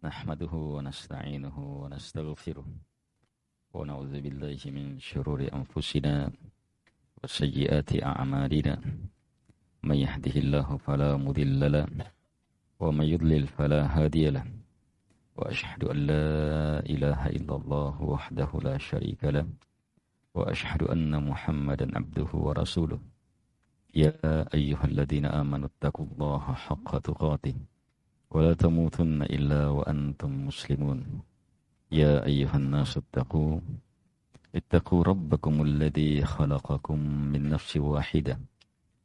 نحمده ونستعينه ونستغفره ونعوذ بالله من شرور أنفسنا وسيئات أعمالنا من يهده الله فلا مضل له ومن يضلل فلا هادي له وأشهد أن لا إله إلا الله وحده لا شريك له وأشهد أن محمدا عبده ورسوله يا أيها الذين آمنوا اتقوا الله حق تقاته ولا تموتن إلا وأنتم مسلمون يا أيها الناس اتقوا ربكم الذي خلقكم من نفس واحدة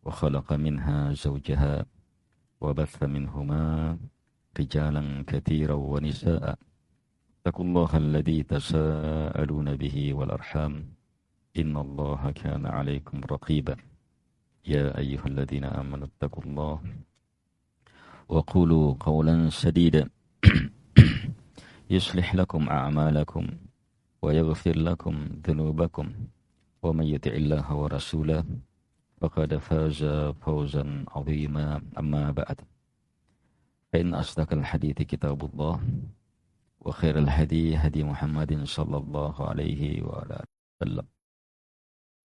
وخلق منها زوجها وبث منهما رجالا كثيرا ونساء اتقوا الله الذي تساءلون به والأرحام إن الله كان عليكم رقيبا يا أيها الذين آمنوا اتقوا الله وقولوا قولا سديدا يصلح لكم أعمالكم ويغفر لكم ذنوبكم ومن يطع الله ورسوله فقد فاز فوزا عظيما أما بعد فإن أصدق الحديث كتاب الله وخير الهدي هدي محمد صلى الله عليه وعلى آله وسلم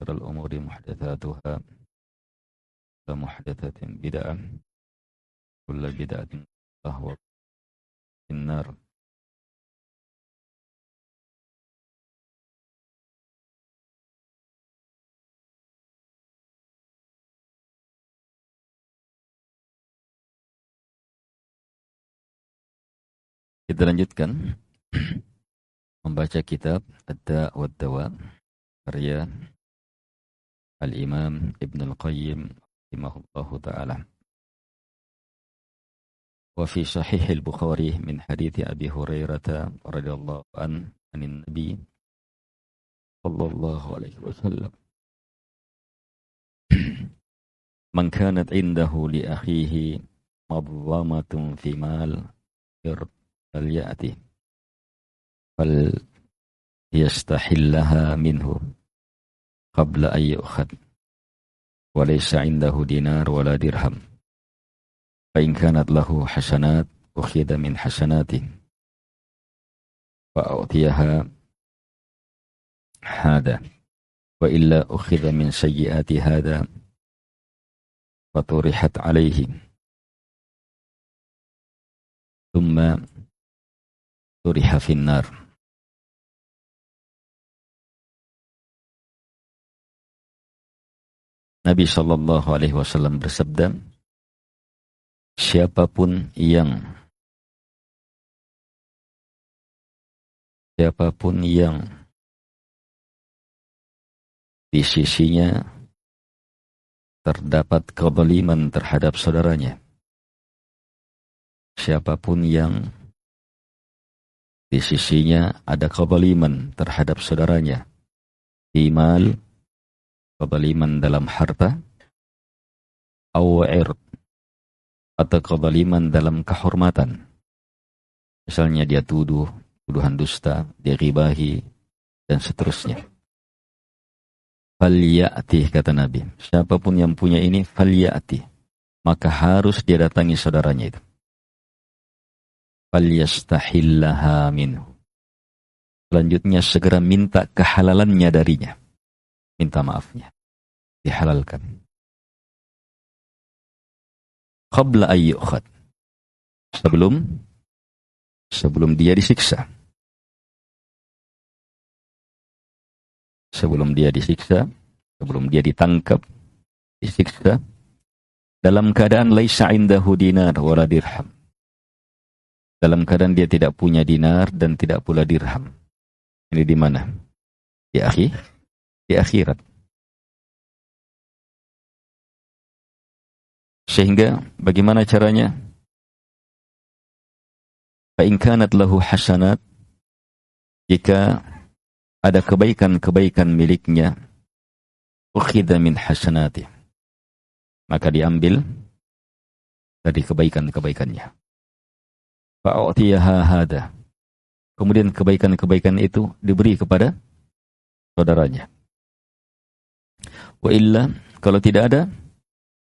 شر الأمور محدثاتها ومحدثة بدعة كل بدعة فهو في النار. Kita lanjutkan membaca kitab Ad-Da' wad-Dawa karya Al-Imam Ibn Al-Qayyim rahimahullahu ta'ala. Wa fi sahih al-Bukhari min hadits Abi Hurairah radhiyallahu an anin Nabi sallallahu alaihi wasallam man kanat indahu li akhihi madlamatun fi mal falyati fal yastahillaha minhu qabla an yu'khad wa laysa indahu dinar wala dirham fa in kanat lahu hasanat ukhidha min hasanatihi fa u'tiyaha hada wa illa ukhidha min sayyiati hada fa turihat alayhi thumma turiha finnar. Nabi sallallahu alaihi wasallam bersabda, siapapun yang di sisinya terdapat kezaliman terhadap saudaranya, siapapun yang di sisinya ada kezaliman terhadap saudaranya, imal, kezaliman dalam harta, aw ird, atau kezaliman dalam kehormatan. Misalnya dia tuduhan dusta, dia ghibahi, dan seterusnya. Falyati, kata Nabi, siapapun yang punya ini, falyati, maka harus dia datangi saudaranya itu. Falyastahillaha minhu. Selanjutnya segera minta kehalalannya darinya. Minta maafnya. Dihalalkan. Qabla ayyukhad. Sebelum dia disiksa. Sebelum dia ditangkap, disiksa, dalam keadaan laisa indahu dinar wala dirham. Dalam keadaan dia tidak punya dinar dan tidak pula dirham. Ini di mana? Di akhirat. Sehingga bagaimana caranya? Fa in kanat lahu hasanat, jika ada kebaikan-kebaikan miliknya, ukhidha min hasanatih, maka diambil dari kebaikan-kebaikannya. Fa u'tiyaha hada, kemudian kebaikan-kebaikan itu diberi kepada saudaranya. Wa illa, kalau tidak ada,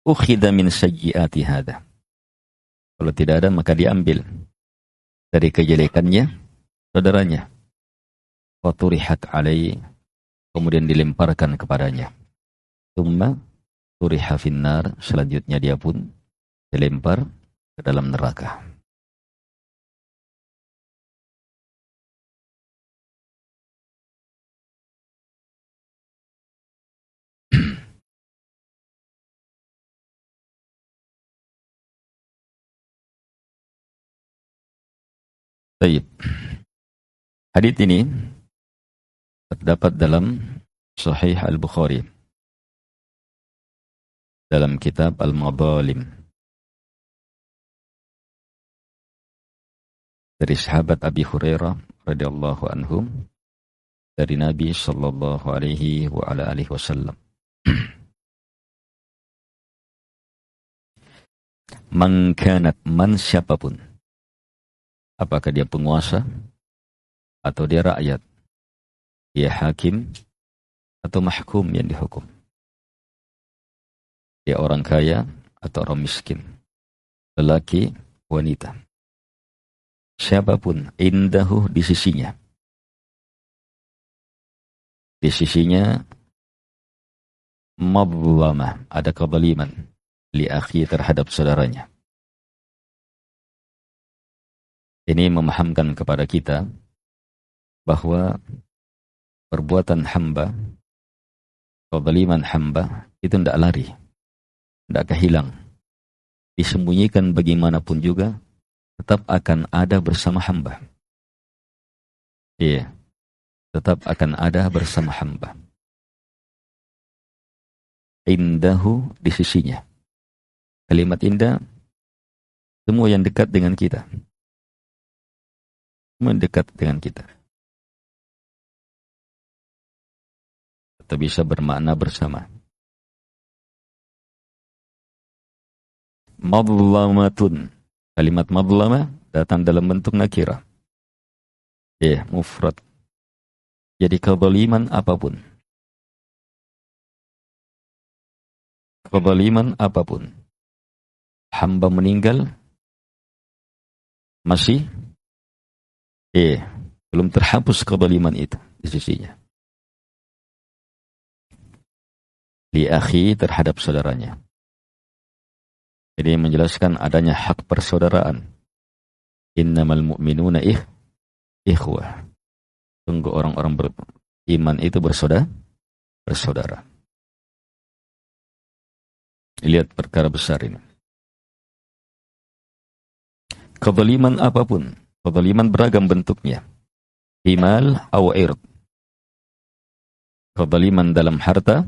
ukhidha min sayyiati hada, kalau tidak ada maka diambil dari kejelekannya saudaranya. Faturihat alai, kemudian dilemparkan kepadanya. Tsumma turiha finnar, selanjutnya dia pun dilempar ke dalam neraka. Baik. Hadits ini terdapat dalam Sahih Al-Bukhari, dalam kitab Al-Madhalim, dari sahabat Abi Hurairah radhiyallahu anhu, dari Nabi sallallahu alaihi wa ala alihi wasallam. Man kanat, man siapapun, apakah dia penguasa atau dia rakyat, dia hakim atau mahkum yang dihukum, dia orang kaya atau orang miskin, lelaki, wanita, siapapun, indahu, di sisinya madlamah, ada kezaliman, li akhi, terhadap saudaranya. Ini memahamkan kepada kita bahwa perbuatan hamba, kezaliman hamba, itu tidak lari, tidak kehilang, disembunyikan bagaimanapun juga, tetap akan ada bersama hamba. Iya, tetap akan ada bersama hamba. Indahu, di sisinya. Kalimat indah, semua yang dekat dengan kita, mendekat dengan kita, atau bisa bermakna bersama. Madlamatun, kalimat madlamah datang dalam bentuk nakirah, mufrad. Jadi kezaliman apapun, hamba meninggal masih belum terhapus kezaliman itu di sisinya. Li akhi, terhadap saudaranya. Jadi menjelaskan adanya hak persaudaraan. Innamal mu'minuna ikhwah. Sungguh orang-orang beriman itu bersaudara. Lihat perkara besar ini. Kezaliman apapun, kezaliman beragam bentuknya. Imal aw ird. Kezaliman dalam harta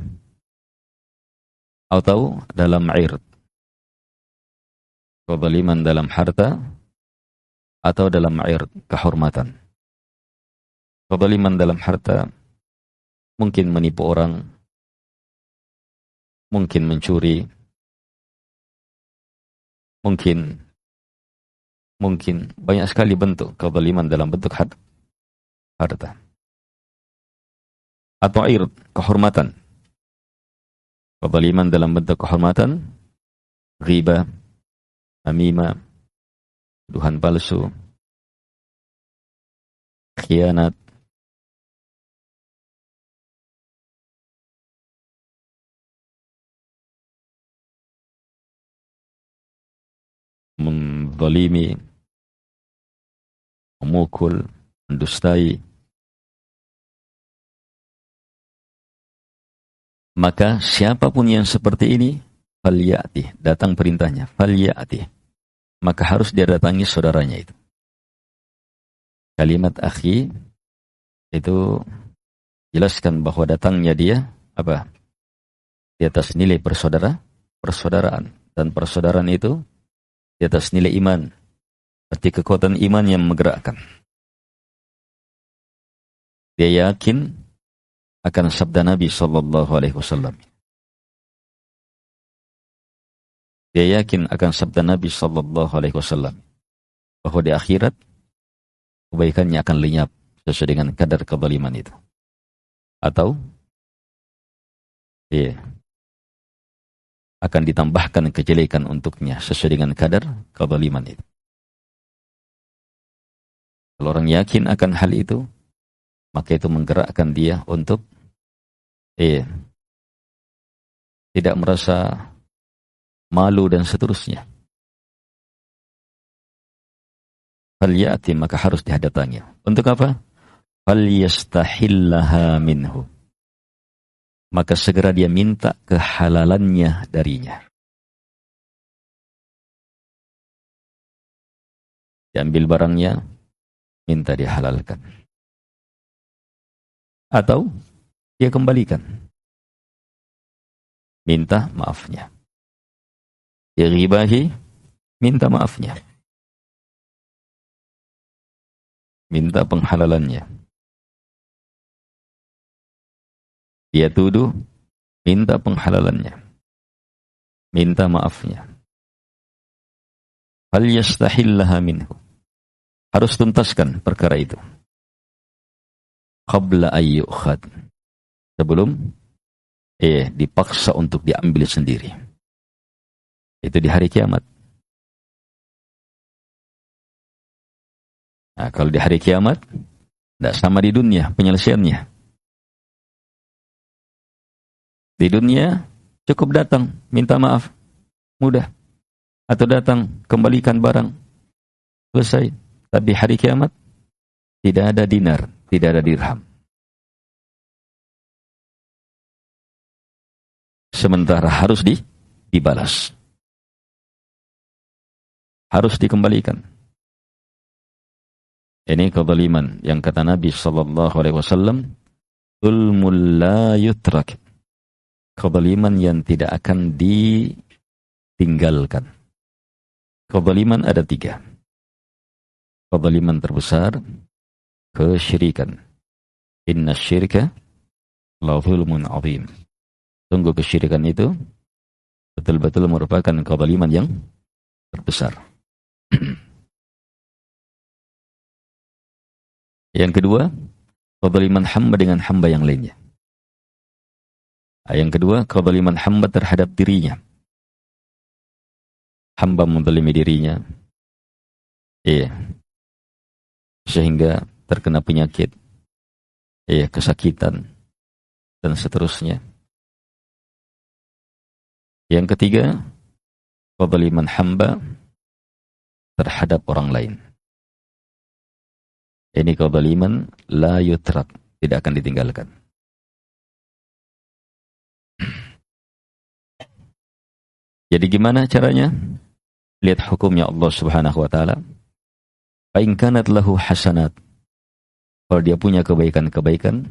atau dalam ird. Kezaliman dalam harta atau dalam ird, kehormatan. Kezaliman dalam harta mungkin menipu orang, mungkin mencuri, mungkin banyak sekali bentuk kezaliman dalam bentuk harta. Atau ird, kehormatan. Kezaliman dalam bentuk kehormatan, ghibah, namimah, tuduhan palsu, khianat, menzalimi, memukul, mendustai. Maka siapapun yang seperti ini, falyati, datang perintahnya, falyati, maka harus dia datangi saudaranya itu. Kalimat akhi itu jelaskan bahwa datangnya dia apa? Di atas nilai persaudaraan, dan persaudaraan itu di atas nilai iman, arti kekuatan iman yang menggerakkan. Dia yakin akan sabda Nabi sallallahu alaihi wasallam. Dia yakin akan sabda Nabi sallallahu alaihi wasallam bahwa di akhirat kebaikannya akan lenyap sesuai dengan kadar kezaliman itu. Atau akan ditambahkan kejelekan untuknya sesuai dengan kadar kezaliman itu. Kalau orang yakin akan hal itu, maka itu menggerakkan dia untuk tidak merasa malu dan seterusnya. Falyati, maka harus dihadapannya. Untuk apa? Falyastahillaha minhu. Maka segera dia minta kehalalannya darinya. Diambil barangnya, minta dihalalkan. Atau dia kembalikan. Minta maafnya. Dia ghibahi, minta maafnya. Minta penghalalannya. Dia tuduh, minta penghalalannya. Minta maafnya. Falyastahillaha minhu. Harus tuntaskan perkara itu. Qabla ayyukhad. Sebelum dipaksa untuk diambil sendiri. Itu di hari kiamat. Nah, kalau di hari kiamat, tidak sama di dunia penyelesaiannya. Di dunia, cukup datang, minta maaf, mudah. Atau datang, kembalikan barang, selesai. Tapi hari kiamat, tidak ada dinar, tidak ada dirham. Sementara harus dibalas. Harus dikembalikan. Ini kezaliman yang kata Nabi SAW, zulmul la yutrak. Kezaliman yang tidak akan ditinggalkan. Kezaliman ada 3. Kezaliman terbesar, kesyirikan. Inna syirka la zulmun azim. Sungguh kesyirikan itu betul-betul merupakan kezaliman yang terbesar. Yang kedua, kezaliman hamba dengan hamba yang lainnya. Yang kedua, kezaliman hamba terhadap dirinya. Hamba menzalimi dirinya, sehingga terkena penyakit, kesakitan, dan seterusnya. Yang ketiga, kezaliman hamba terhadap orang lain. Ini kezaliman la yutrak, tidak akan ditinggalkan. Jadi gimana caranya? Lihat hukumnya Allah Subhanahu wa taala. Fa in kanat lahu hasanat. Kalau dia punya kebaikan-kebaikan,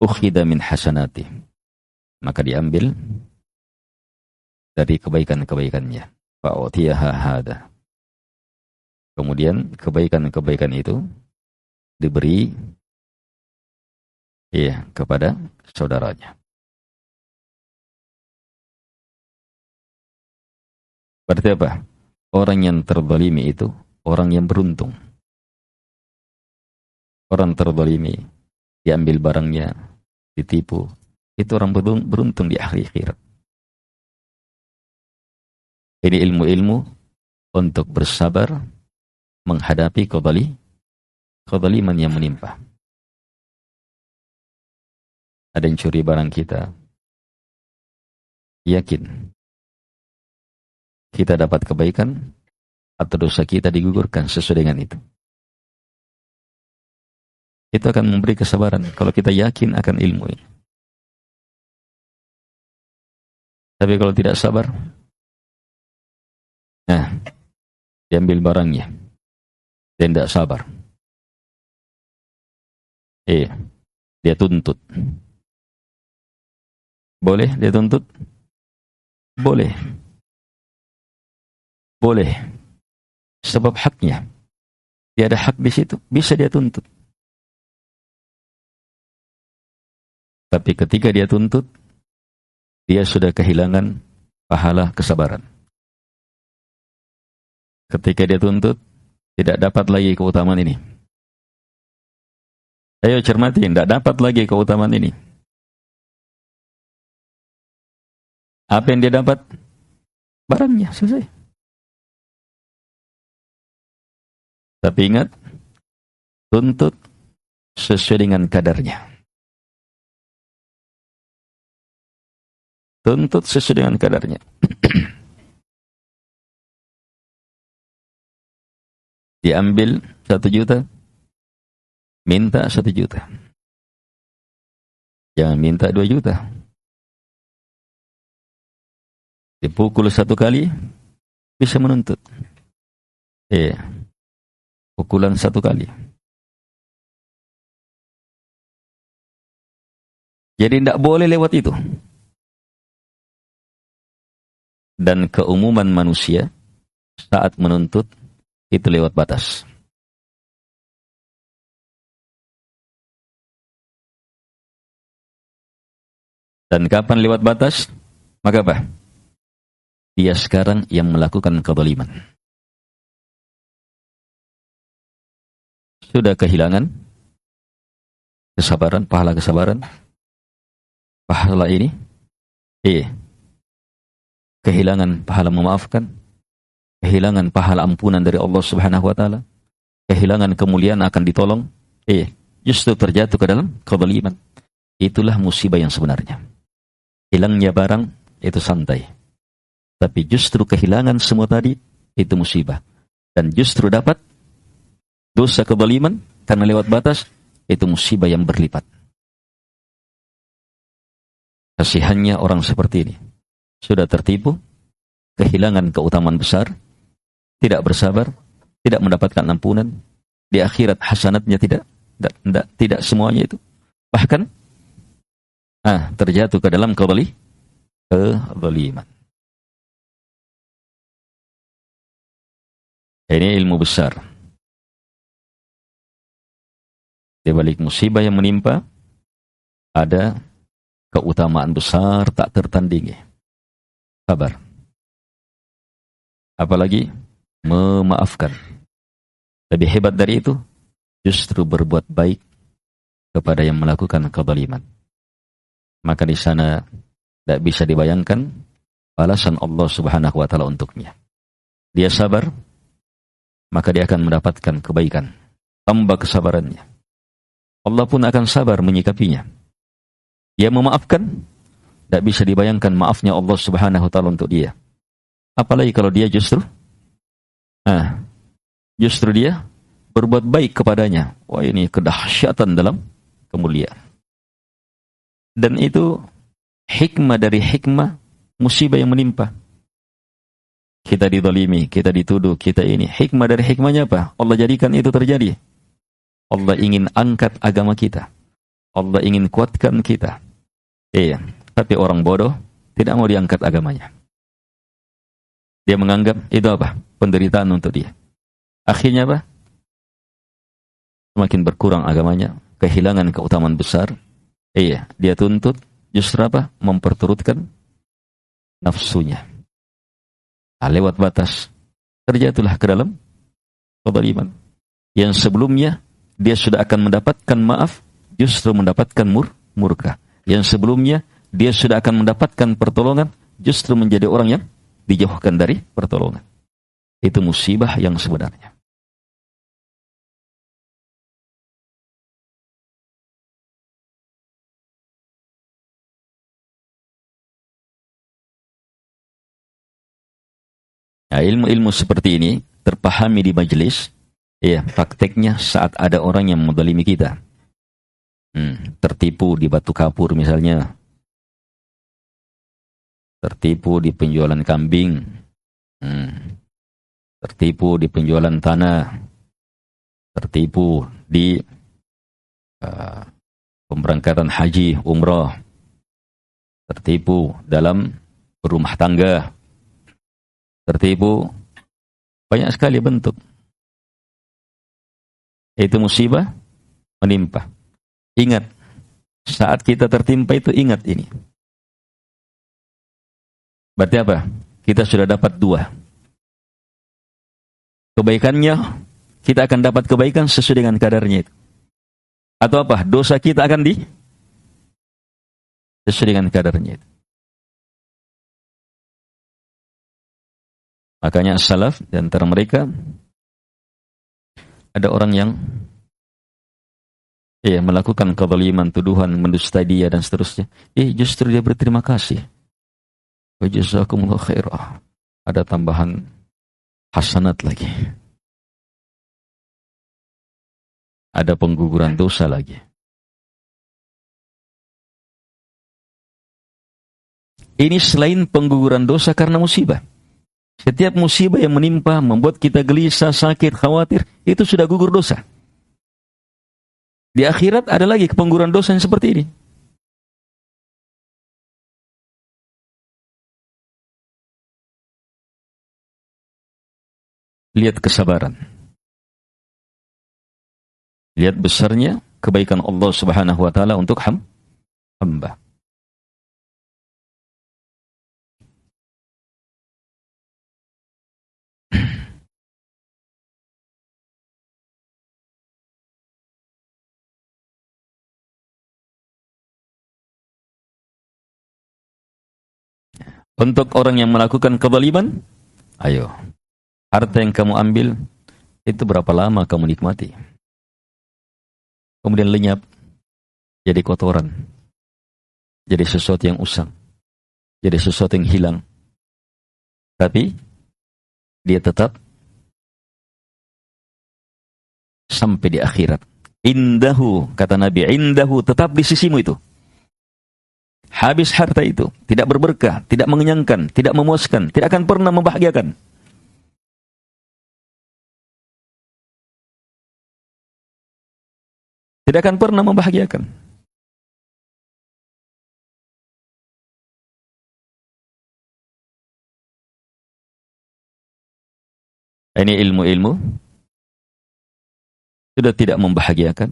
ukhidha min hasanati. Maka diambil dari kebaikan-kebaikannya. Fa utiyaha hada. Kemudian kebaikan-kebaikan itu diberi kepada saudaranya. Berarti apa? Orang yang terzalimi itu orang yang beruntung. Orang terzalimi, diambil barangnya, ditipu, itu orang beruntung di akhirat. Ini ilmu-ilmu untuk bersabar menghadapi kezaliman yang menimpa. Ada yang curi barang kita, yakin kita dapat kebaikan atau dosa kita digugurkan sesuai dengan itu. Itu akan memberi kesabaran kalau kita yakin akan ilmu ini. Tapi kalau tidak sabar, diambil barangnya dan tidak sabar, dia tuntut. Boleh dia tuntut? Boleh. Boleh. Sebab haknya. Dia ada hak di situ, bisa dia tuntut. Tapi ketika dia tuntut, dia sudah kehilangan pahala kesabaran. Ketika dia tuntut, tidak dapat lagi keutamaan ini. Ayo cermati, tidak dapat lagi keutamaan ini. Apa yang dia dapat? Barangnya, selesai. Tapi ingat, Tuntut sesuai dengan kadarnya. Tuntut sesuai dengan kadarnya. Diambil 1 juta, minta 1 juta. Jangan minta 2 juta. Dipukul 1 kali, bisa menuntut. Pukulan 1 kali. Jadi tidak boleh lewat itu. Dan keumuman manusia saat menuntut itu lewat batas. Dan kapan lewat batas? Maka apa? Dia sekarang yang melakukan kezaliman. Sudah kehilangan kesabaran, pahala kesabaran. Pahala ini kehilangan pahala memaafkan, kehilangan pahala ampunan dari Allah Subhanahu wa taala, kehilangan kemuliaan akan ditolong, justru terjatuh ke dalam kezaliman. Itulah musibah yang sebenarnya. Hilangnya barang itu santai. Tapi justru kehilangan semua tadi itu musibah. Dan justru dapat dosa kezaliman karena lewat batas itu musibah yang berlipat. Kasihannya orang seperti ini. Sudah tertipu, kehilangan keutamaan besar, tidak bersabar, tidak mendapatkan ampunan, di akhirat hasanatnya tidak semuanya itu. Bahkan terjatuh ke dalam kezaliman. Ini ilmu besar. Di balik musibah yang menimpa ada keutamaan besar tak tertandingi. Sabar. Apalagi memaafkan. Lebih hebat dari itu, justru berbuat baik kepada yang melakukan kezaliman. Maka di sana tidak bisa dibayangkan balasan Allah Subhanahu wa taala untuknya. Dia sabar, maka dia akan mendapatkan kebaikan. Tambah kesabarannya. Allah pun akan sabar menyikapinya. Dia memaafkan, tidak bisa dibayangkan maafnya Allah Subhanahu wa taala untuk dia. Apalagi kalau dia justru dia berbuat baik kepadanya. Wah, ini kedahsyatan dalam kemuliaan. Dan itu hikmah dari hikmah musibah yang menimpa. Kita dizalimi, kita dituduh, kita ini. Hikmah dari hikmahnya apa? Allah jadikan itu terjadi. Allah ingin angkat agama kita. Allah ingin kuatkan kita. Tapi orang bodoh tidak mau diangkat agamanya. Dia menganggap itu apa? Penderitaan untuk dia. Akhirnya apa? Semakin berkurang agamanya, kehilangan keutamaan besar. Dia tuntut justru apa? Memperturutkan nafsunya. Lewat batas terjatuhlah ke dalam kezaliman. Yang sebelumnya dia sudah akan mendapatkan maaf, justru mendapatkan murka. Yang sebelumnya dia sudah akan mendapatkan pertolongan, justru menjadi orang yang dijauhkan dari pertolongan. Itu musibah yang sebenarnya. Nah, ilmu-ilmu seperti ini terpahami di majelis, prakteknya saat ada orang yang menzalimi kita. Tertipu di batu kapur misalnya, tertipu di penjualan kambing, tertipu di penjualan tanah, tertipu di pemberangkatan haji, umrah, tertipu dalam berumah tangga, tertipu banyak sekali bentuk. Itu musibah menimpa. Ingat, saat kita tertimpa itu ingat ini. Berarti apa? Kita sudah dapat 2. Kebaikannya, kita akan dapat kebaikan sesuai dengan kadarnya itu. Atau apa? Dosa kita akan sesuai dengan kadarnya itu. Makanya salaf di antara mereka ada orang yang Ya, melakukan kezaliman, tuduhan, mendustai dia dan seterusnya. Justru dia berterima kasih. Wa jazakumullah khairah. Ada tambahan hasanat lagi. Ada pengguguran dosa lagi. Ini selain pengguguran dosa karena musibah. Setiap musibah yang menimpa, membuat kita gelisah, sakit, khawatir, itu sudah gugur dosa. Di akhirat ada lagi pengguguran dosa yang seperti ini. Lihat kesabaran. Lihat besarnya kebaikan Allah Subhanahu wa taala untuk hamba. Untuk orang yang melakukan kezaliman, ayo, harta yang kamu ambil, itu berapa lama kamu nikmati? Kemudian lenyap, jadi kotoran, jadi sesuatu yang usang, jadi sesuatu yang hilang. Tapi, dia tetap sampai di akhirat. Indahu, kata Nabi, indahu, tetap di sisimu itu. Habis harta itu, tidak berberkah, tidak mengenyangkan, tidak memuaskan, tidak akan pernah membahagiakan. Tidak akan pernah membahagiakan. Ini ilmu-ilmu sudah tidak membahagiakan,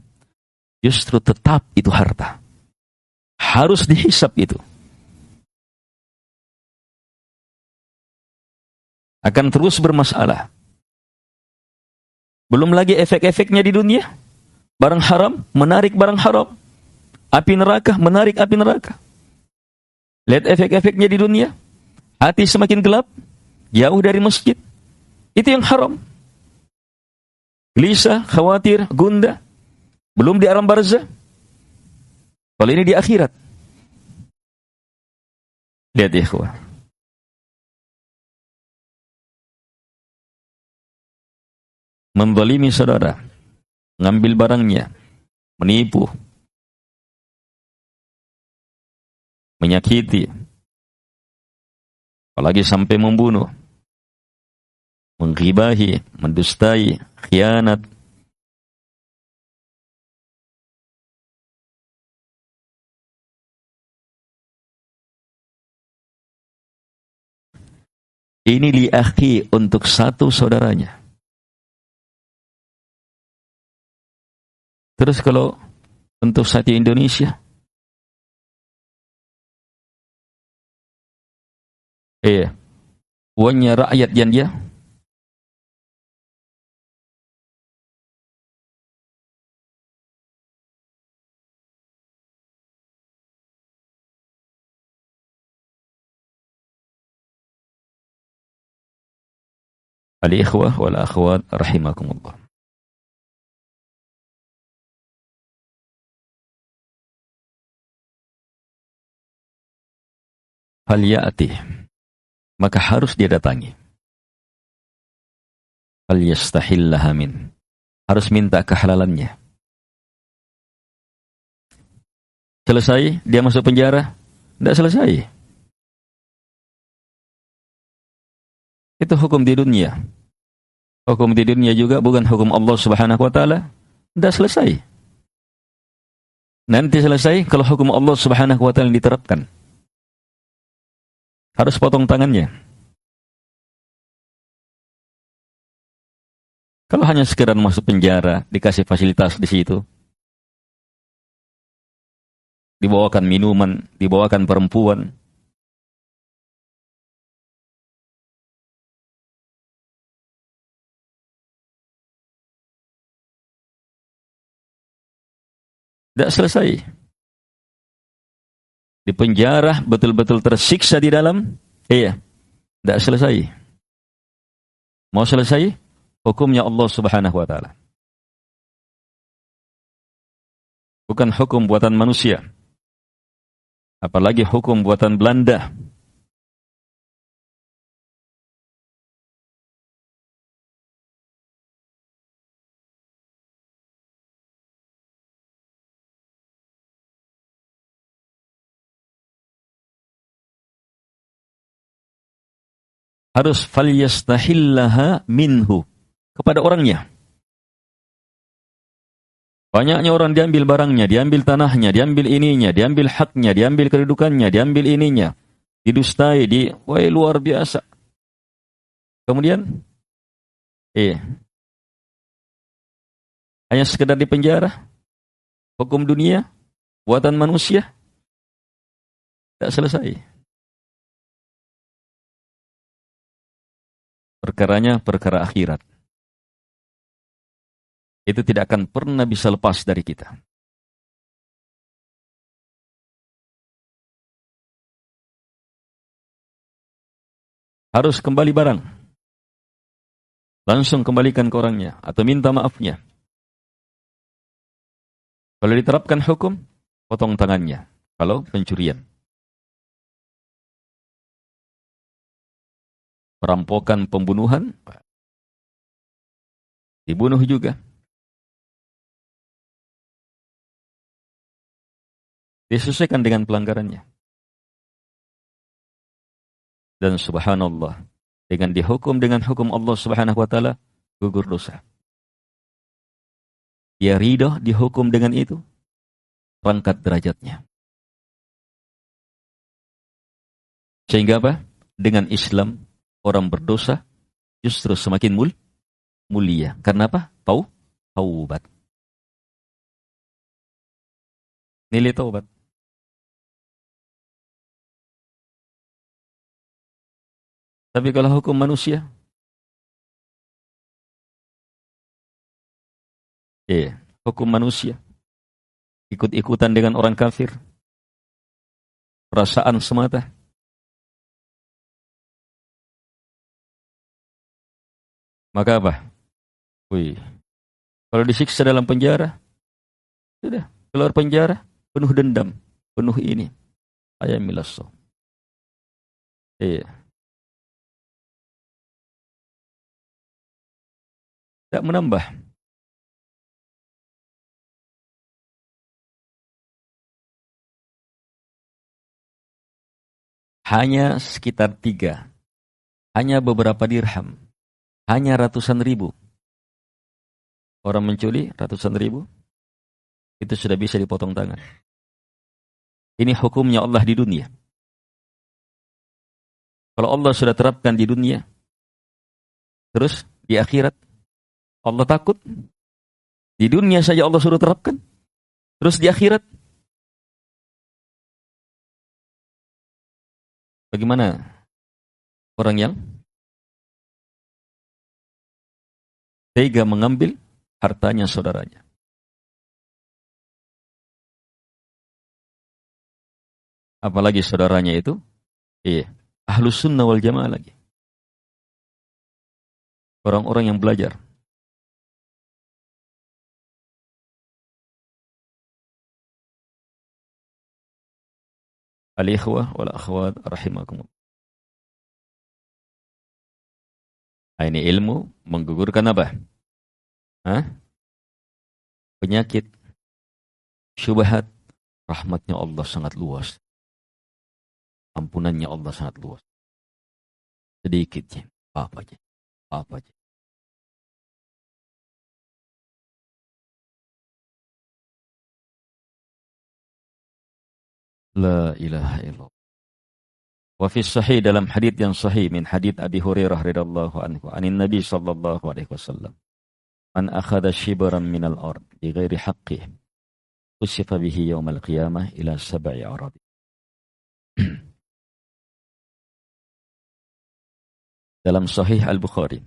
justru tetap itu harta. Harus dihisap itu. Akan terus bermasalah. Belum lagi efek-efeknya di dunia. Barang haram, menarik barang haram. Api neraka, menarik api neraka. Lihat efek-efeknya di dunia. Hati semakin gelap, jauh dari masjid. Itu yang haram. Gelisah, khawatir, gundah. Belum di alam barzah. Kalau ini di akhirat. Lihat ya, ikhwah. Menzalimi saudara, mengambil barangnya, menipu, menyakiti, apalagi sampai membunuh, menggibahi, mendustai, khianat. Ini li akhi, untuk satu saudaranya. Terus kalau untuk satu Indonesia, uangnya rakyat yang dia al-ikhwah wal akhwat rahimakumullah. Fal ya'ti, maka harus dia datangi. Fal yastahillaha min, harus minta kehalalannya. Selesai dia masuk penjara? Tidak selesai. Itu hukum di dunia. Hukum di dunia juga bukan hukum Allah Subhanahu wa taala. Tidak selesai. Nanti selesai kalau hukum Allah Subhanahu wa taala diterapkan. Harus potong tangannya. Kalau hanya sekedar masuk penjara, dikasih fasilitas di situ, dibawakan minuman, dibawakan perempuan, tidak selesai. Di penjara betul-betul tersiksa di dalam, tidak selesai. Mau selesai? Hukumnya Allah Subhanahu wa taala. bukan hukum buatan manusia. Apalagi hukum buatan Belanda. Harus falyastahillaha minhu, kepada orangnya. Banyaknya orang diambil barangnya, diambil tanahnya, diambil ininya, diambil haknya, diambil kedudukannya, diambil ininya, didustai, wah luar biasa. Kemudian, hanya sekedar di penjara, hukum dunia, buatan manusia, tidak selesai. Perkaranya perkara akhirat. Itu tidak akan pernah bisa lepas dari kita. Harus kembali barang. Langsung kembalikan ke orangnya atau minta maafnya. Kalau diterapkan hukum, potong tangannya. Kalau pencurian. Perampokan, pembunuhan, dibunuh juga. Disesuaikan dengan pelanggarannya. Dan subhanallah, dengan dihukum dengan hukum Allah Subhanahu wa taala, gugur dosa. Dia ridho dihukum dengan itu, rangkat derajatnya. Sehingga apa? Dengan Islam, orang berdosa justru semakin mulia. Karena apa? Taubat. Nilai taubat. Tapi kalau hukum manusia, hukum manusia, ikut-ikutan dengan orang kafir, perasaan semata. Maka apa? Kalau disiksa dalam penjara, sudah, keluar penjara, penuh dendam, penuh ini. Ayamilasso. Tidak menambah. Hanya sekitar 3. Hanya beberapa dirham. Hanya ratusan ribu. Orang mencuri ratusan ribu, itu sudah bisa dipotong tangan. Ini hukumnya Allah di dunia. Kalau Allah sudah terapkan di dunia, terus di akhirat, Allah takut. Di dunia saja Allah suruh terapkan. Terus di akhirat, bagaimana orang yang tega mengambil hartanya saudaranya? Apalagi saudaranya itu, Ahlus Sunnah wal Jamaah lagi. Orang-orang yang belajar. Al-ikhwah wal akhwat rahimakumullah. Ini ilmu menggugurkan apa? Penyakit, syubhat. Rahmatnya Allah sangat luas. Ampunannya Allah sangat luas. Sedikitnya, apa aja. La ilaha illallah. Wa fi sahih, dalam hadits yang sahih min hadits Abi Hurairah radhiyallahu anhu anin Nabi sallallahu alaihi wasallam, man akhadha shibran minal ard bi ghairi haqqihi usifa bihi yaumal qiyamah ila 7 arad. Dalam sahih Al-Bukhari.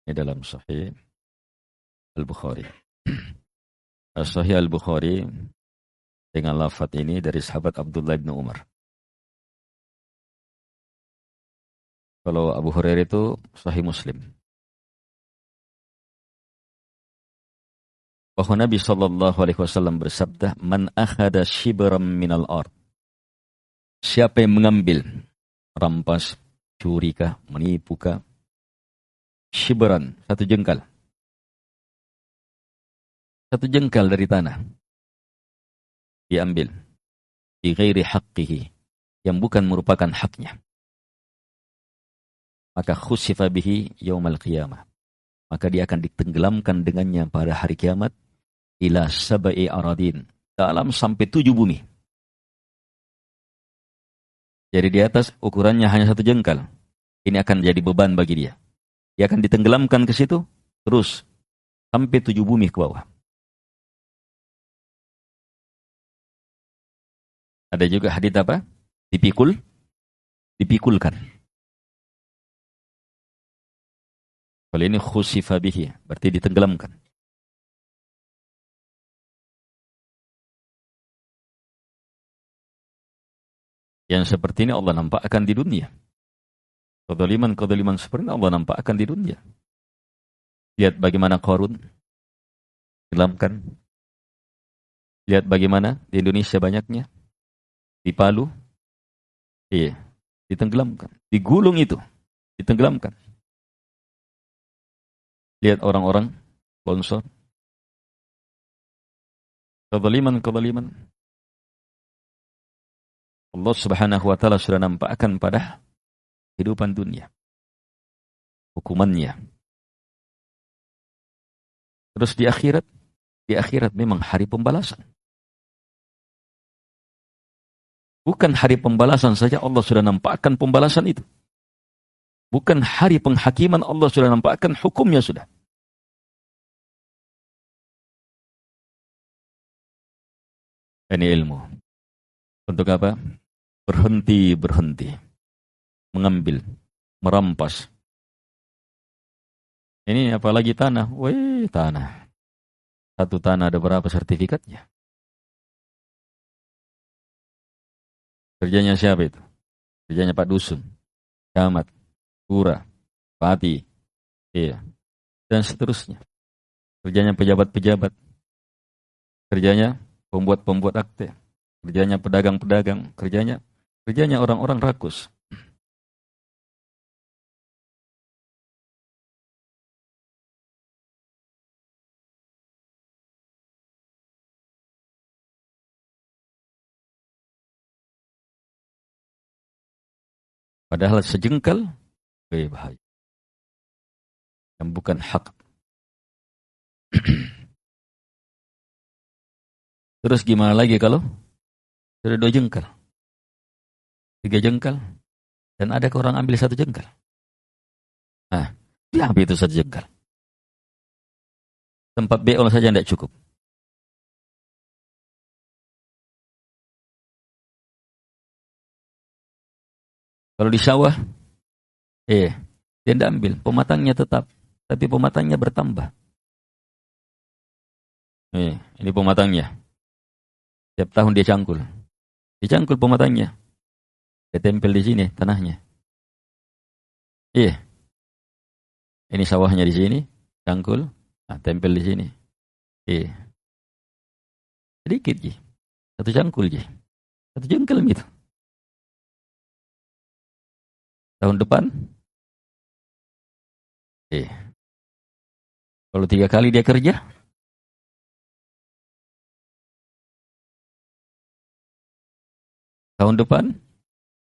Ini dalam sahih Al-Bukhari. Sahih Al-Bukhari dengan lafaz ini dari sahabat Abdullah bin Umar. Kalau Abu Hurairah itu Sahih Muslim. bahwa Nabi SAW bersabda, "Man akhada shibran minal ard." Siapa yang mengambil, rampas, curikah, menipukah, shibran, satu jengkal dari tanah, diambil, bi ghairi haqqihi, yang bukan merupakan haknya, maka khusifa bihi yaumal qiyamah, maka dia akan ditenggelamkan dengannya pada hari kiamat, ila sab'i aradin, dalam sampai 7 bumi. Jadi di atas ukurannya hanya satu jengkal. Ini akan jadi beban bagi dia. Dia akan ditenggelamkan ke situ, terus sampai 7 bumi ke bawah. Ada juga hadits apa? Dipikulkan. Kalau ini khusifa bihi, berarti ditenggelamkan. Yang seperti ini Allah nampakkan di dunia. Kezaliman seperti ini Allah nampakkan di dunia. Lihat bagaimana Qarun tenggelamkan. Lihat bagaimana di Indonesia banyaknya. Di Palu, iya, ditenggelamkan. Di gulung itu, ditenggelamkan. Lihat orang-orang longsor. Kezaliman. Allah Subhanahu wa Ta'ala sudah nampakkan pada kehidupan dunia hukumannya. Terus di akhirat memang hari pembalasan. Bukan hari pembalasan saja, Allah sudah nampakkan pembalasan itu. Bukan hari penghakiman, Allah sudah nampakkan hukumnya sudah. Ini ilmu. Untuk apa? Berhenti. Mengambil, merampas. Ini apalagi tanah. Wih, tanah. Satu tanah ada berapa sertifikatnya? Kerjanya siapa itu? Kerjanya Pak Dusun, camat, lurah, bupati, iya, dan seterusnya. Kerjanya pejabat-pejabat. Kerjanya pembuat akte. Kerjanya pedagang-pedagang, kerjanya orang-orang rakus. Padahal sejengkal, bahaya. Yang bukan hak. Terus gimana lagi kalau sudah 2 jengkal, 3 jengkal, dan ada orang ambil 1 jengkal. Nah, diambil itu 1 jengkal. Tempat beol saja tidak cukup. Kalau di sawah, dia tidak ambil, pematangnya tetap, tapi pematangnya bertambah. Ini pematangnya. Tiap tahun dia cangkul. Dicangkul pematangnya. Dia tempel di sini tanahnya. Ini sawahnya di sini, cangkul, tempel di sini. Sedikit je. 1 cangkul je. 1 jengkal gitu. Tahun depan, kalau 3 kali dia kerja, tahun depan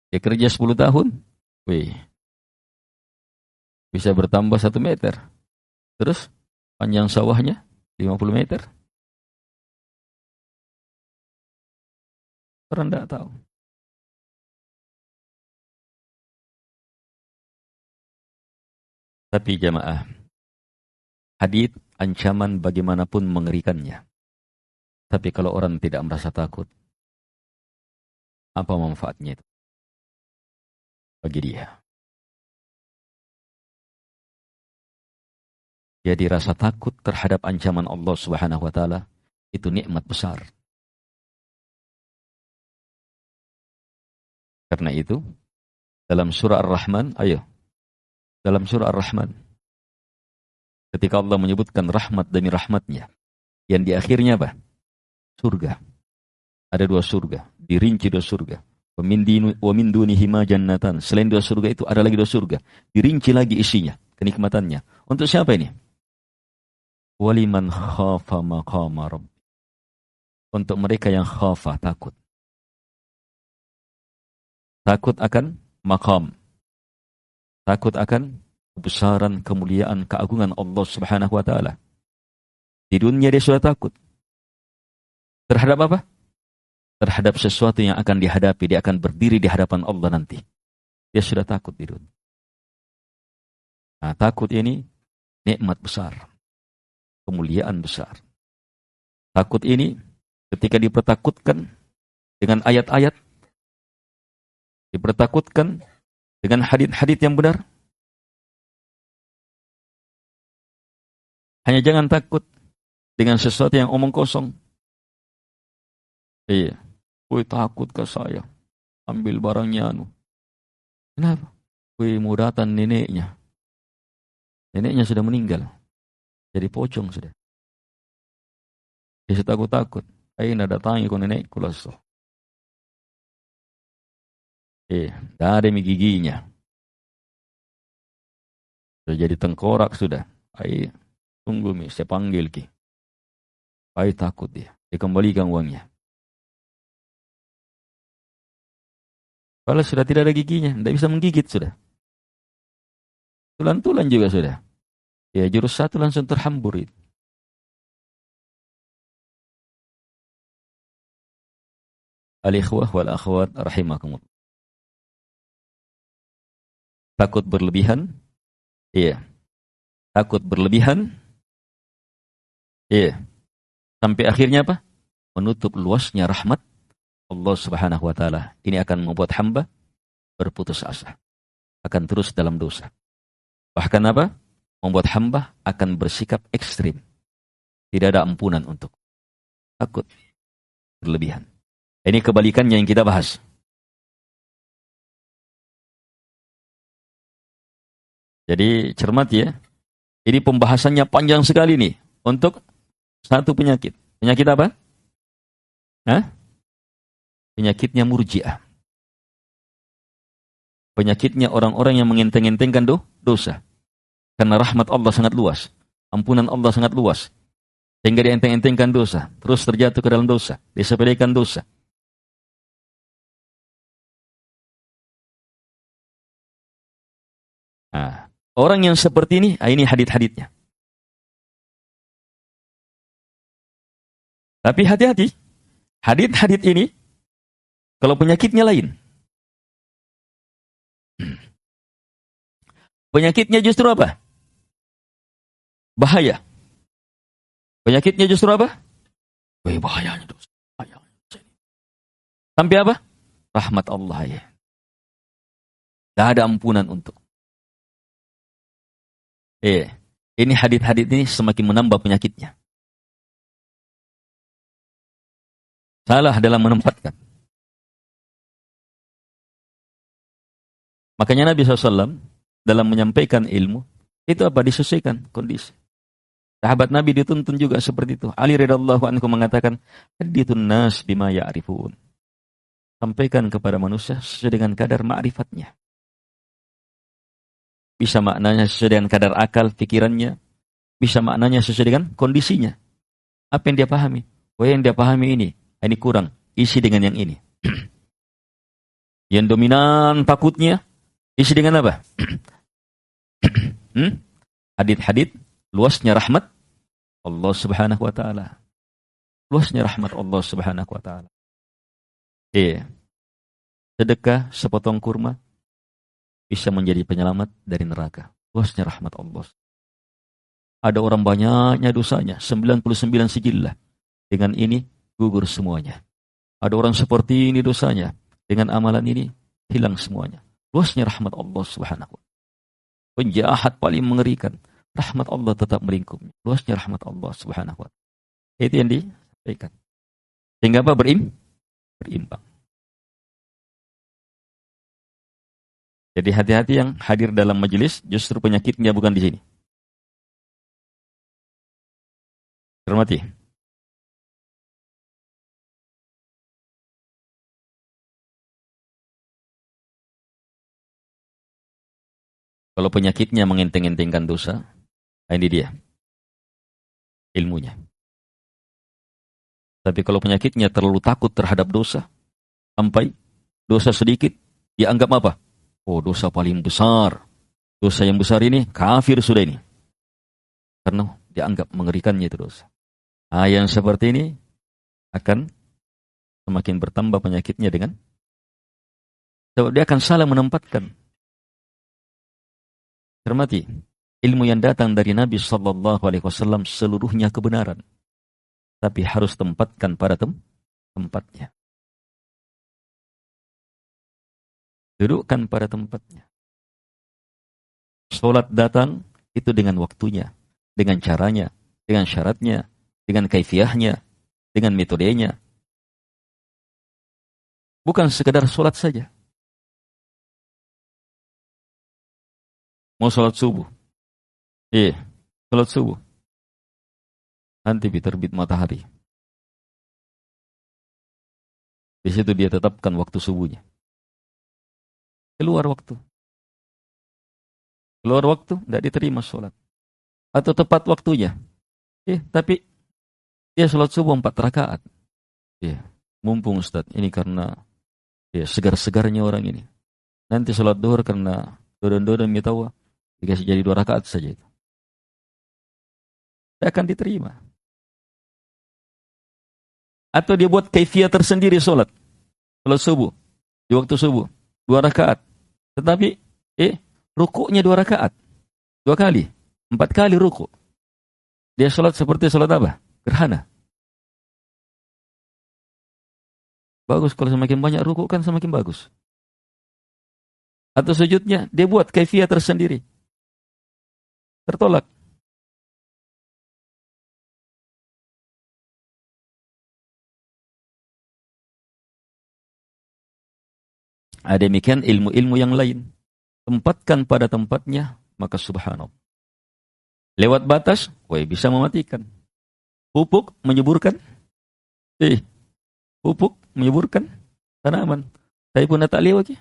dia kerja 10 tahun, bisa bertambah 1 meter. Terus panjang sawahnya 50 meter. Orang tidak tahu. Tapi jamaah, hadits ancaman bagaimanapun mengerikannya. Tapi kalau orang tidak merasa takut, apa manfaatnya itu bagi dia? Jadi rasa takut terhadap ancaman Allah Subhanahu wa Ta'ala itu nikmat besar. Karena itu dalam surah Ar-Rahman, dalam surah Ar-Rahman, ketika Allah menyebutkan rahmat demi rahmatnya, Yang di akhirnya apa? Surga. Ada 2 surga, dirinci 2 surga. Wa min dunihima jannatan. Selain 2 surga itu ada lagi 2 surga. Dirinci lagi isinya, kenikmatannya. Untuk siapa ini? Waliman khafa maqama rabb. Untuk mereka yang khafa, takut. Takut akan maqam. Takut akan kebesaran, kemuliaan, keagungan Allah Subhanahu wa taala. Di dunia dia sudah takut. Terhadap apa? Terhadap sesuatu yang akan dihadapi, dia akan berdiri di hadapan Allah nanti. Dia sudah takut di dunia. Nah, takut ini nikmat besar, kemuliaan besar. Takut ini ketika dipertakutkan dengan ayat-ayat, dipertakutkan dengan hadits-hadits yang benar. Hanya jangan takut dengan sesuatu yang omong kosong. Iya. Woi, takut ke saya. Ambil barangnya anu. Kenapa? Woi, mudatan neneknya. Neneknya sudah meninggal. Jadi pocong sudah. Dia takut-takut. Aina datangi ko nenekku lasso. Dah ada giginya. Sudah jadi tengkorak sudah. Tunggu mi, saya panggil ki. Takut dia. Dikembalikan uangnya. Kalau sudah tidak ada giginya, tidak bisa menggigit sudah. Tulan-tulan juga sudah. Ya, jurus 1 langsung terhambur itu. Al-ikhwah wal akhwat rahimakumullah. Takut berlebihan. Iya. Takut berlebihan. Iya. Sampai akhirnya apa? Menutup luasnya rahmat Allah Subhanahu wa taala. Ini akan membuat hamba berputus asa. Akan terus dalam dosa. Bahkan apa? Membuat hamba akan bersikap ekstrim. Tidak ada ampunan untuk takut berlebihan. Ini kebalikannya yang kita bahas. Jadi cermat ya. Ini pembahasannya panjang sekali nih. Untuk satu penyakit. Penyakit apa? Penyakitnya murji'ah. Penyakitnya orang-orang yang mengenteng-entengkan dosa. Karena rahmat Allah sangat luas. Ampunan Allah sangat luas. Sehingga dienteng-entengkan dosa. Terus terjatuh ke dalam dosa. Disepelekan dosa. Nah, orang yang seperti ini hadits-haditsnya. Tapi hati-hati. Hadits-hadits ini kalau penyakitnya lain. Penyakitnya justru apa? Bahaya. Penyakitnya justru apa? Bahayanya dosa. Sampai apa? Rahmat Allah ya. Tidak ada ampunan untuk. Ini hadits-hadits ini semakin menambah penyakitnya. Salah dalam menempatkan. Makanya Nabi SAW dalam menyampaikan ilmu, itu apa? Disesuaikan kondisi. Sahabat Nabi dituntun juga seperti itu. Ali radhiyallahu anhu mengatakan, hadithun nas bima ya'rifun. Sampaikan kepada manusia sesuai dengan kadar ma'rifatnya. Bisa maknanya sesuai dengan kadar akal, pikirannya. Bisa maknanya sesuai dengan kondisinya. Apa yang dia pahami? Yang dia pahami ini kurang. Isi dengan yang ini. Yang dominan takutnya, isi dengan apa? Hadits-hadits, luasnya rahmat Allah Subhanahu wa taala. Luasnya rahmat Allah Subhanahu wa taala. Sedekah sepotong kurma bisa menjadi penyelamat dari neraka. Luasnya rahmat Allah. Ada orang banyaknya dosanya, 99 sijillah. Dengan ini gugur semuanya. Ada orang seperti ini dosanya, dengan amalan ini hilang semuanya. Luasnya rahmat Allah Subhanahu wa taala. Penjahat paling mengerikan, rahmat Allah tetap melingkupnya. Luasnya rahmat Allah Subhanahu wa taala. Itu yang disampaikan. Sehingga apa? Berimbang. Jadi hati-hati yang hadir dalam majelis, justru penyakitnya bukan di sini. Hormati. Kalau penyakitnya mengenteng-entengkan dosa, ini dia ilmunya. Tapi kalau penyakitnya terlalu takut terhadap dosa, sampai dosa sedikit, dianggap apa? Oh, dosa paling besar. Dosa yang besar ini, kafir sudah ini. Karena dianggap mengerikannya itu dosa. Nah, yang seperti ini akan semakin bertambah penyakitnya dengan sebab dia akan salah menempatkan. Cermati, ilmu yang datang dari Nabi Sallallahu Alaihi Wasallam seluruhnya kebenaran, tapi harus tempatkan pada tempatnya. Dudukkan pada tempatnya. Salat datang itu dengan waktunya, dengan caranya, dengan syaratnya, dengan kaifiahnya, dengan metodenya. Bukan sekedar salat saja. Mau salat subuh. Salat subuh. Nanti terbit matahari. Di situ dia tetapkan waktu subuhnya. Keluar waktu, tidak diterima sholat. Atau tepat waktunya. Tapi dia sholat subuh 4 rakaat. Mumpung Ustaz, ini karena segar-segarnya orang ini. Nanti sholat duhur karena dodon-dodon mitawa, dikasih jadi 2 rakaat saja itu. Tidak akan diterima. Atau dia buat kaifiyah tersendiri sholat subuh, di waktu subuh, 2 rakaat. Tetapi, rukuknya 2 rakaat. 2 kali. 4 kali rukuk. Dia sholat seperti sholat apa? Gerhana. Bagus, kalau semakin banyak rukuk kan semakin bagus. Atau sujudnya, dia buat kaifiyah tersendiri. Tertolak. Ada demikian ilmu-ilmu yang lain. Tempatkan pada tempatnya, maka subhanallah. Lewat batas, bisa mematikan. Pupuk menyuburkan. Pupuk menyuburkan tanaman. Tapi pun tak lewat,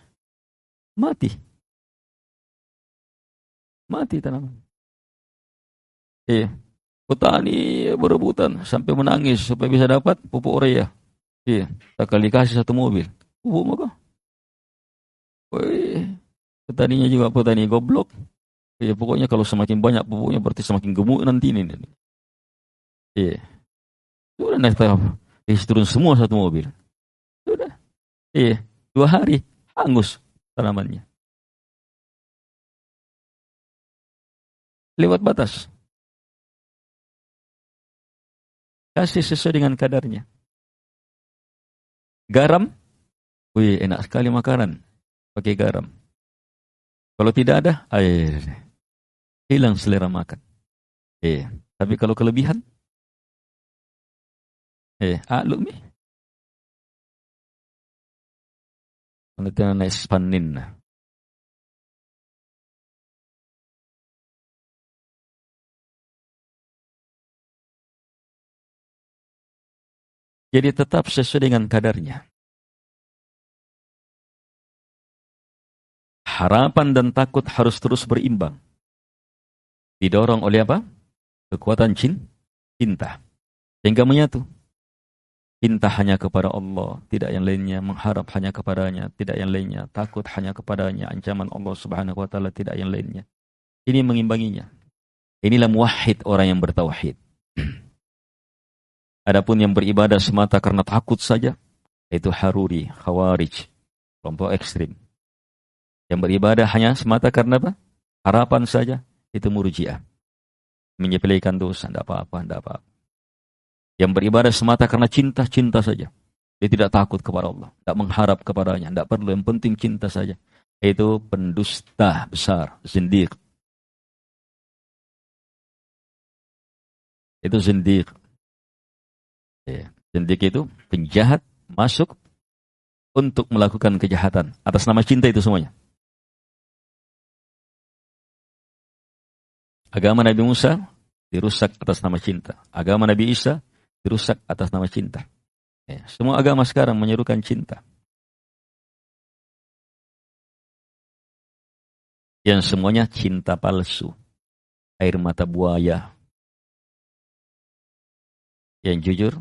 mati. Mati tanaman. Petani berebutan sampai menangis supaya bisa dapat pupuk urea. Tak kali kasih 1 mobil. Pupuk maka. Petaninya juga petani goblok. Pokoknya kalau semakin banyak pupuknya berarti semakin gemuk nanti ini. Sudah naik tahap. Turun semua 1 mobil. Sudah. 2 hari hangus tanamannya. Lewat batas. Kasih sesuai dengan kadarnya. Garam. Enak sekali makanan. Pakai garam. Kalau tidak ada, air. Hilang selera makan. Tapi kalau kelebihan, lumi. Penelitian Spanin. Jadi tetap sesuai dengan kadarnya. Harapan dan takut harus terus berimbang. Didorong oleh apa? Kekuatan cinta. Sehingga menyatu. Cinta hanya kepada Allah, tidak yang lainnya. Mengharap hanya kepadanya, tidak yang lainnya. Takut hanya kepadanya. Ancaman Allah Subhanahu wa Ta'ala, tidak yang lainnya. Ini mengimbanginya. Inilah muwahhid, orang yang bertauhid. Adapun yang beribadah semata karena takut saja, itu haruri, khawarij, kelompok ekstrim. Yang beribadah hanya semata karena apa? Harapan saja, itu murji'ah. Menyepelekan dosa, tidak apa-apa. Yang beribadah semata karena cinta saja. Dia tidak takut kepada Allah, tidak mengharap kepadanya, tidak perlu, yang penting cinta saja. Itu pendusta besar, zindiq. Itu zindiq. Zindiq itu penjahat masuk untuk melakukan kejahatan atas nama cinta itu semuanya. Agama Nabi Musa dirusak atas nama cinta. Agama Nabi Isa dirusak atas nama cinta. Semua agama sekarang menyerukan cinta. Yang semuanya cinta palsu, air mata buaya. Yang jujur,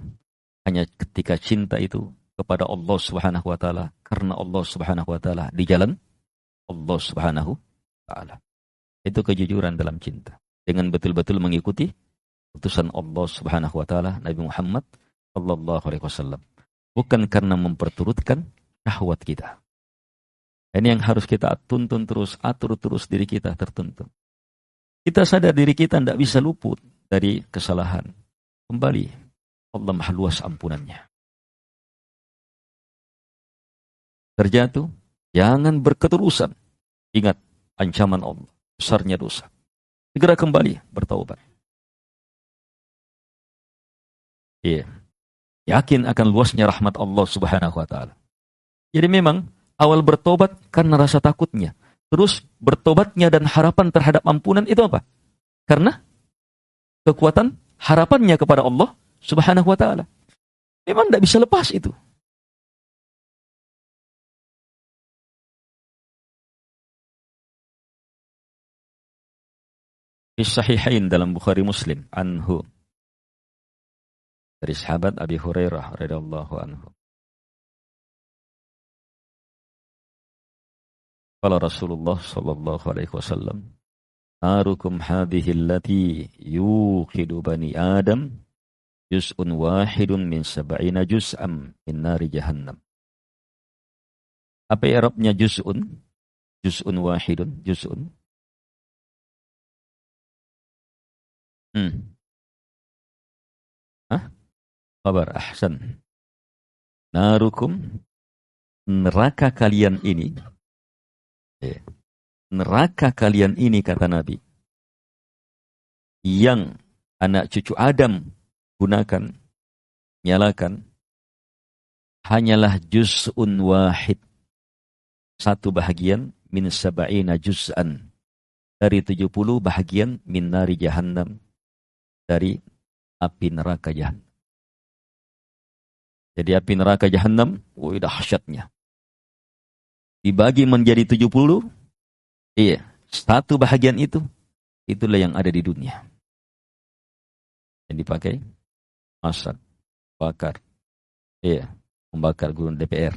hanya ketika cinta itu kepada Allah Subhanahu wa taala, karena Allah Subhanahu wa taala, di jalan Allah Subhanahu wa taala. Itu kejujuran dalam cinta. Dengan betul-betul mengikuti utusan Allah Subhanahu wa taala, Nabi Muhammad sallallahu alaihi wasallam. Bukan karena memperturutkan syahwat kita. Ini yang harus kita tuntun terus, atur terus diri kita tertuntun. Kita sadar diri kita tidak bisa luput dari kesalahan. Kembali, Allah maha luas ampunannya. Terjatuh, jangan berketerusan. Ingat ancaman Allah, besarnya dosa. Segera kembali bertaubat. Iya. Yakin akan luasnya rahmat Allah Subhanahu wa taala. Jadi memang awal bertobat karena rasa takutnya. Terus bertobatnya dan harapan terhadap ampunan itu apa? Karena kekuatan harapannya kepada Allah Subhanahu wa taala. Memang tidak bisa lepas itu. Di Sahihain dalam Bukhari Muslim anhu, dari sahabat Abi Hurairah radhiyallahu anhu. Qala Rasulullah sallallahu alaihi wasallam, "Narukum hadhihi allati yuqidu bani Adam juz'un wahidun min sab'ina juz'an min nari jahannam." Apa i'rabnya juz'un? Juz'un wahidun, juz'un. Hah? Kabar ahsan. Narukum, neraka kalian ini. Neraka kalian ini, kata Nabi, yang anak cucu Adam gunakan, nyalakan, hanyalah juz'un wahid, satu bahagian, min sab'ina juz'an, dari 70 bahagian, min nari jahannam, dari api neraka jahannam. Jadi api neraka jahannam, dahsyatnya. Dibagi menjadi 70, iya, satu bahagian itu, itulah yang ada di dunia. Yang dipakai, masak, bakar, iya, membakar gulung DPR.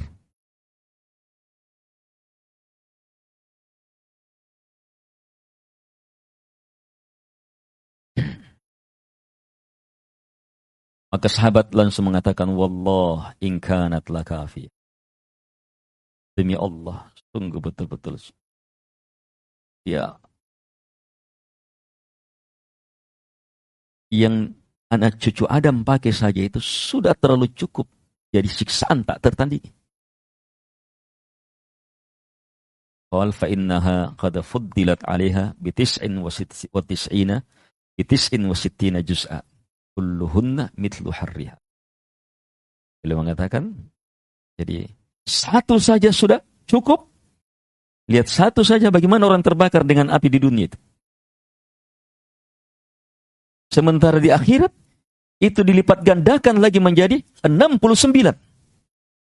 Maka sahabat langsung mengatakan, Wallah in kanat lakafi. Demi Allah, sungguh betul-betul. Ya, yang anak cucu Adam pakai saja itu sudah terlalu cukup. Jadi siksaan tak tertandingi. Qal fa innaha qad fuddilat 'alaiha bi 99 juz'a. Kulluhunna mithlu harriha. Beliau mengatakan, jadi satu saja sudah cukup. Lihat satu saja bagaimana orang terbakar dengan api di dunia itu. Sementara di akhirat, itu dilipat gandakan lagi menjadi 69.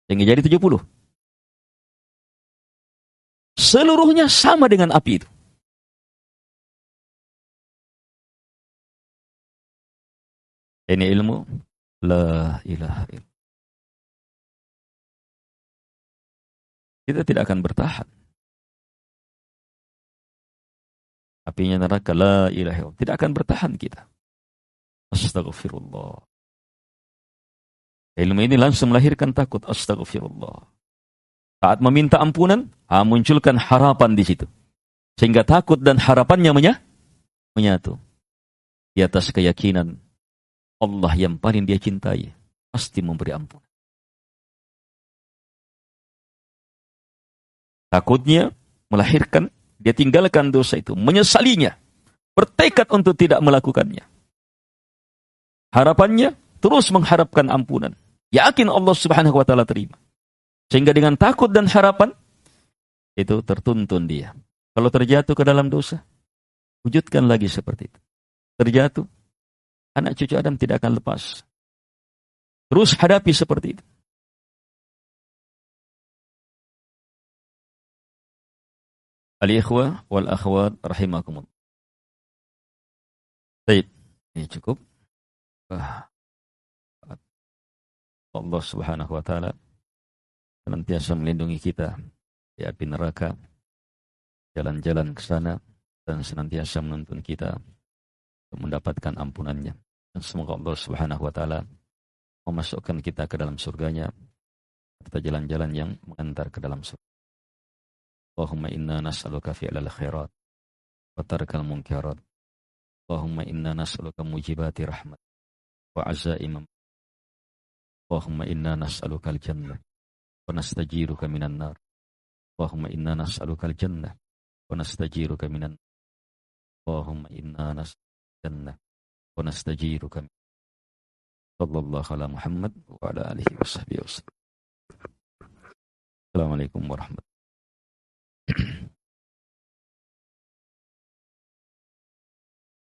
Sehingga jadi 70. Seluruhnya sama dengan api itu. Ini ilmu la ilaha illallah. Kita tidak akan bertahan. Apinya neraka la ilaha illallah. Tidak akan bertahan kita. Astaghfirullah. Ilmu ini langsung melahirkan takut. Astaghfirullah. Saat meminta ampunan, munculkan harapan di situ. Sehingga takut dan harapannya menyatu. Di atas keyakinan Allah yang paling dia cintai pasti memberi ampunan. Takutnya melahirkan dia tinggalkan dosa itu, menyesalinya, bertekad untuk tidak melakukannya. Harapannya terus mengharapkan ampunan. Yakin Allah Subhanahu wa taala terima. Sehingga dengan takut dan harapan itu tertuntun dia. Kalau terjatuh ke dalam dosa, wujudkan lagi seperti itu. Terjatuh, anak cucu Adam tidak akan lepas. Terus hadapi seperti itu. Al-ikhwah wal akhwat rahimakumullah. Baik, ini cukup. Allah Subhanahu wa taala senantiasa melindungi kita dari api neraka, jalan-jalan ke sana, dan senantiasa menuntun kita untuk mendapatkan ampunannya. Dan semoga Allah Subhanahu wa taala memasukkan kita ke dalam surganya serta jalan-jalan yang mengantar ke dalam surga. Allahumma inna nas'aluka fi'lal khairat wa tarkal munkarat. Allahumma inna nas'aluka mujibati rahmat wa azaimam. Allahumma inna nas'aluka al-jannah wa nastajiruka minan nar. Allahumma inna nas'aluka al-jannah wa nastajiruka minan nar. Allahumma inna nas'aluka al-jannah wa nastajiruka minan nar. Sallallahu ala Muhammad wa ala alihi wa sahbihi wasallam. Assalamualaikum warahmatullahi wabarakatuh.